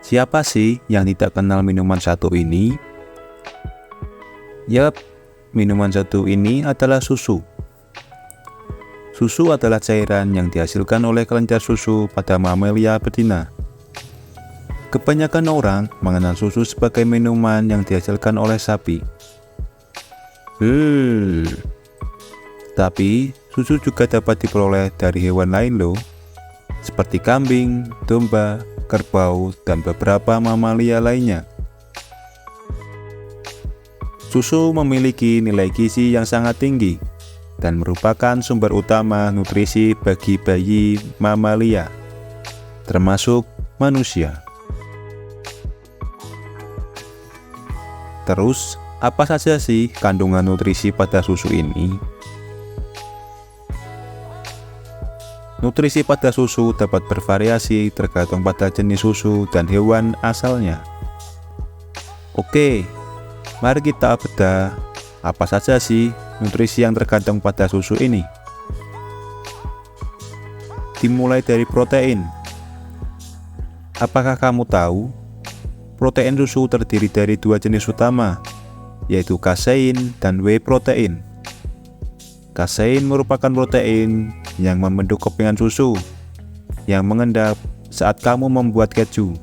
Siapa sih yang tidak kenal minuman satu ini? Yap, minuman satu ini adalah susu. Susu adalah cairan yang dihasilkan oleh kelenjar susu pada mamalia betina. Kebanyakan orang mengenal susu sebagai minuman yang dihasilkan oleh sapi. Tapi susu juga dapat diperoleh dari hewan lain loh, seperti kambing, domba, kerbau, dan beberapa mamalia lainnya. Susu memiliki nilai gizi yang sangat tinggi dan merupakan sumber utama nutrisi bagi bayi mamalia, termasuk manusia. Terus, apa saja sih kandungan nutrisi pada susu ini? Nutrisi pada susu dapat bervariasi tergantung pada jenis susu dan hewan asalnya. Oke, mari kita bedah apa saja sih nutrisi yang tergantung pada susu ini. Dimulai dari protein. Apakah kamu tahu? Protein susu terdiri dari dua jenis utama, yaitu kasein dan whey protein. Kasein merupakan protein yang membentuk kepingan susu yang mengendap saat kamu membuat keju.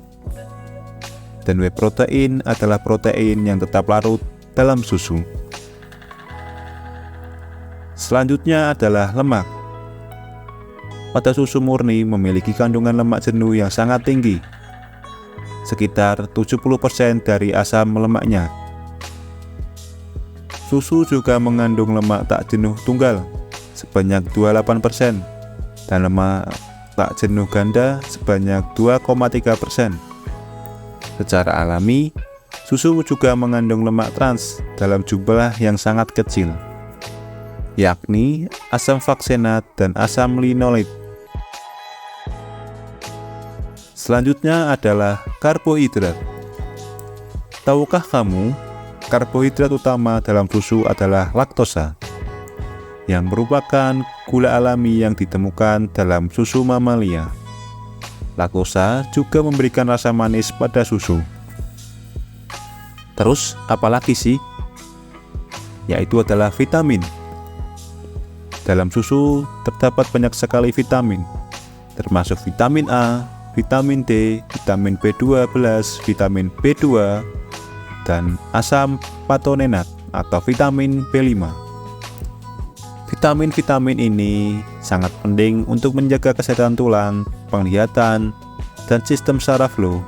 Dan whey protein adalah protein yang tetap larut dalam susu. Selanjutnya adalah lemak. Pada susu murni memiliki kandungan lemak jenuh yang sangat tinggi, sekitar 70% dari asam lemaknya. Susu juga mengandung lemak tak jenuh tunggal sebanyak 28% dan lemak tak jenuh ganda sebanyak 2,3%. Secara alami, susu juga mengandung lemak trans dalam jumlah yang sangat kecil, yakni asam faksenat dan asam linolit. Selanjutnya adalah karbohidrat. Tahukah kamu, karbohidrat utama dalam susu adalah laktosa, yang merupakan gula alami yang ditemukan dalam susu mamalia. Laktosa juga memberikan rasa manis pada susu. Terus, apalagi sih? Yaitu adalah vitamin. Dalam susu terdapat banyak sekali vitamin, termasuk vitamin A, vitamin D, vitamin B12, vitamin B2, dan asam patonenat atau vitamin B5. Vitamin-vitamin ini sangat penting untuk menjaga kesehatan tulang, penglihatan, dan sistem saraf loh.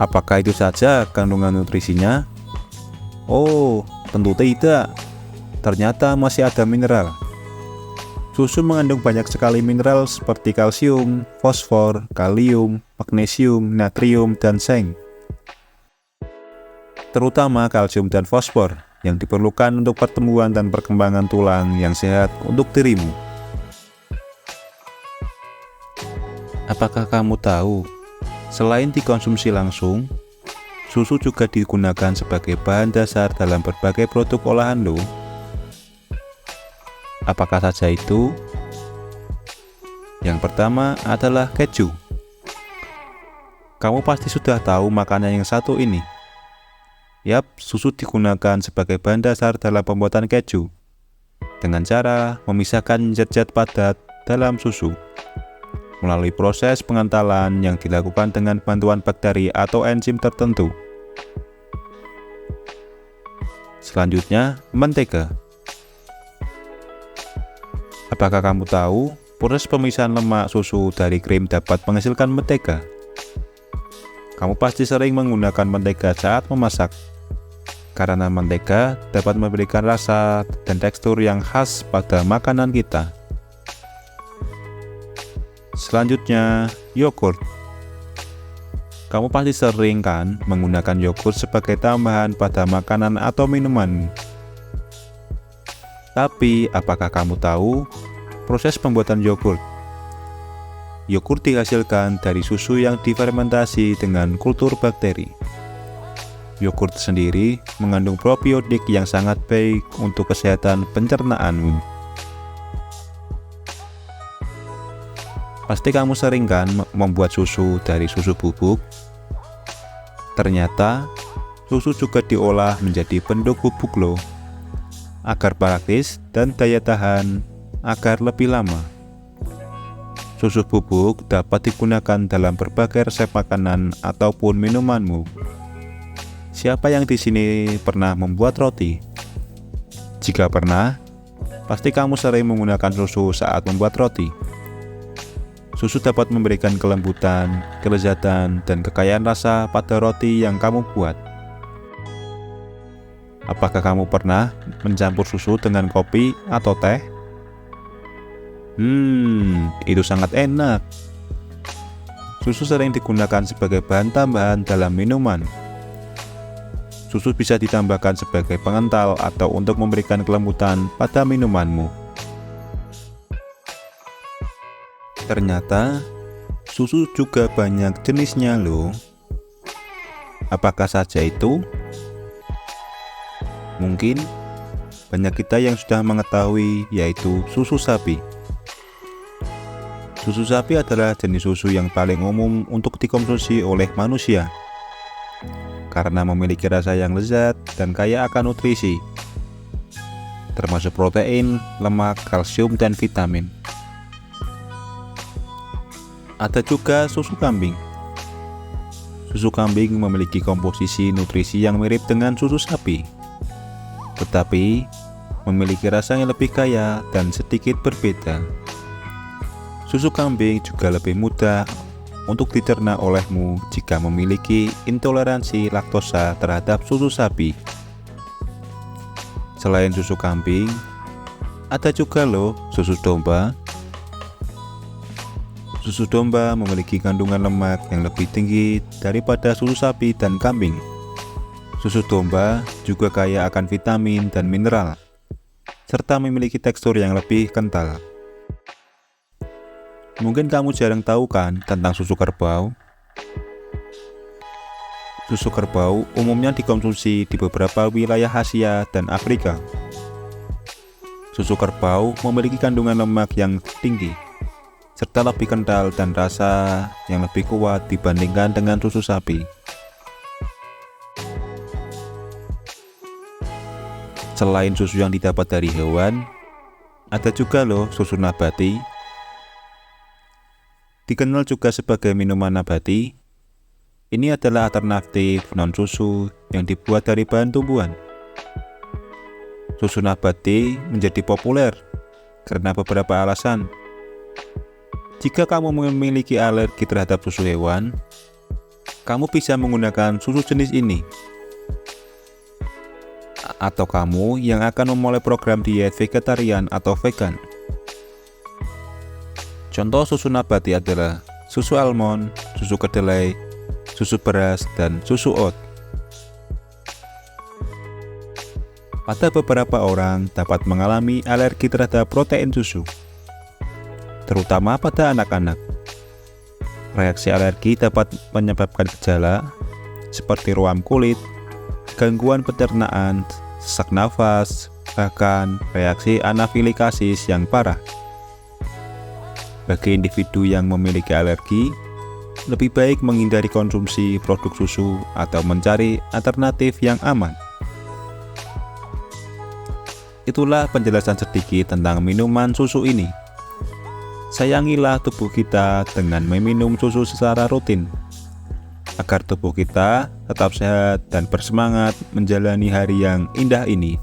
Apakah itu saja kandungan nutrisinya? Oh, tentu tidak. Ternyata masih ada mineral. Susu mengandung banyak sekali mineral seperti kalsium, fosfor, kalium, magnesium, natrium, dan seng. Terutama kalsium dan fosfor yang diperlukan untuk pertumbuhan dan perkembangan tulang yang sehat untuk dirimu. Apakah kamu tahu, selain dikonsumsi langsung, susu juga digunakan sebagai bahan dasar dalam berbagai produk olahan loh. Apakah saja itu? Yang pertama adalah keju. Kamu pasti sudah tahu makanan yang satu ini. Yap, susu digunakan sebagai bahan dasar dalam pembuatan keju, dengan cara memisahkan zat-zat padat dalam susu melalui proses pengentalan yang dilakukan dengan bantuan bakteri atau enzim tertentu. Selanjutnya, mentega. Apakah kamu tahu proses pemisahan lemak susu dari krim dapat menghasilkan mentega? Kamu pasti sering menggunakan mentega saat memasak, karena mentega dapat memberikan rasa dan tekstur yang khas pada makanan kita. Selanjutnya, yogurt. Kamu pasti sering kan menggunakan yogurt sebagai tambahan pada makanan atau minuman. Tapi, apakah kamu tahu proses pembuatan yogurt? Yogurt dihasilkan dari susu yang difermentasi dengan kultur bakteri. Yogurt sendiri mengandung probiotik yang sangat baik untuk kesehatan pencernaanmu. Pasti kamu sering kan membuat susu dari susu bubuk? Ternyata susu juga diolah menjadi bentuk bubuk loh, agar praktis dan daya tahan agar lebih lama. Susu bubuk dapat digunakan dalam berbagai resep makanan ataupun minumanmu. Siapa yang di sini pernah membuat roti? Jika pernah, pasti kamu sering menggunakan susu saat membuat roti. Susu dapat memberikan kelembutan, kelezatan, dan kekayaan rasa pada roti yang kamu buat. Apakah kamu pernah mencampur susu dengan kopi atau teh? Itu sangat enak. Susu sering digunakan sebagai bahan tambahan dalam minuman. Susu bisa ditambahkan sebagai pengental atau untuk memberikan kelembutan pada minumanmu. Ternyata, susu juga banyak jenisnya loh. Apakah saja itu? Mungkin banyak kita yang sudah mengetahui, yaitu susu sapi. Susu sapi adalah jenis susu yang paling umum untuk dikonsumsi oleh manusia karena memiliki rasa yang lezat dan kaya akan nutrisi, termasuk protein, lemak, kalsium, dan vitamin. Ada juga susu kambing. Susu kambing memiliki komposisi nutrisi yang mirip dengan susu sapi, tetapi memiliki rasa yang lebih kaya dan sedikit berbeda. Susu kambing juga lebih mudah untuk dicerna olehmu jika memiliki intoleransi laktosa terhadap susu sapi. Selain susu kambing, ada juga loh susu domba. Susu domba memiliki kandungan lemak yang lebih tinggi daripada susu sapi dan kambing. Susu domba juga kaya akan vitamin dan mineral, serta memiliki tekstur yang lebih kental. Mungkin kamu jarang tahu kan tentang susu kerbau? Susu kerbau umumnya dikonsumsi di beberapa wilayah Asia dan Afrika. Susu kerbau memiliki kandungan lemak yang tinggi, serta lebih kental dan rasa yang lebih kuat dibandingkan dengan susu sapi. Selain susu yang didapat dari hewan, ada juga loh susu nabati. Dikenal juga sebagai minuman nabati, ini adalah alternatif non-susu yang dibuat dari bahan tumbuhan. Susu nabati menjadi populer karena beberapa alasan. Jika kamu memiliki alergi terhadap susu hewan, kamu bisa menggunakan susu jenis ini. Atau kamu yang akan memulai program diet vegetarian atau vegan. Contoh susu nabati adalah susu almond, susu kedelai, susu beras, dan susu oat. Pada beberapa orang dapat mengalami alergi terhadap protein susu, terutama pada anak-anak. Reaksi alergi dapat menyebabkan gejala seperti ruam kulit, gangguan pencernaan, sesak nafas, bahkan reaksi anafilaksis yang parah. Bagi individu yang memiliki alergi, lebih baik menghindari konsumsi produk susu atau mencari alternatif yang aman. Itulah penjelasan sedikit tentang minuman susu ini. Sayangilah tubuh kita dengan meminum susu secara rutin, agar tubuh kita tetap sehat dan bersemangat menjalani hari yang indah ini.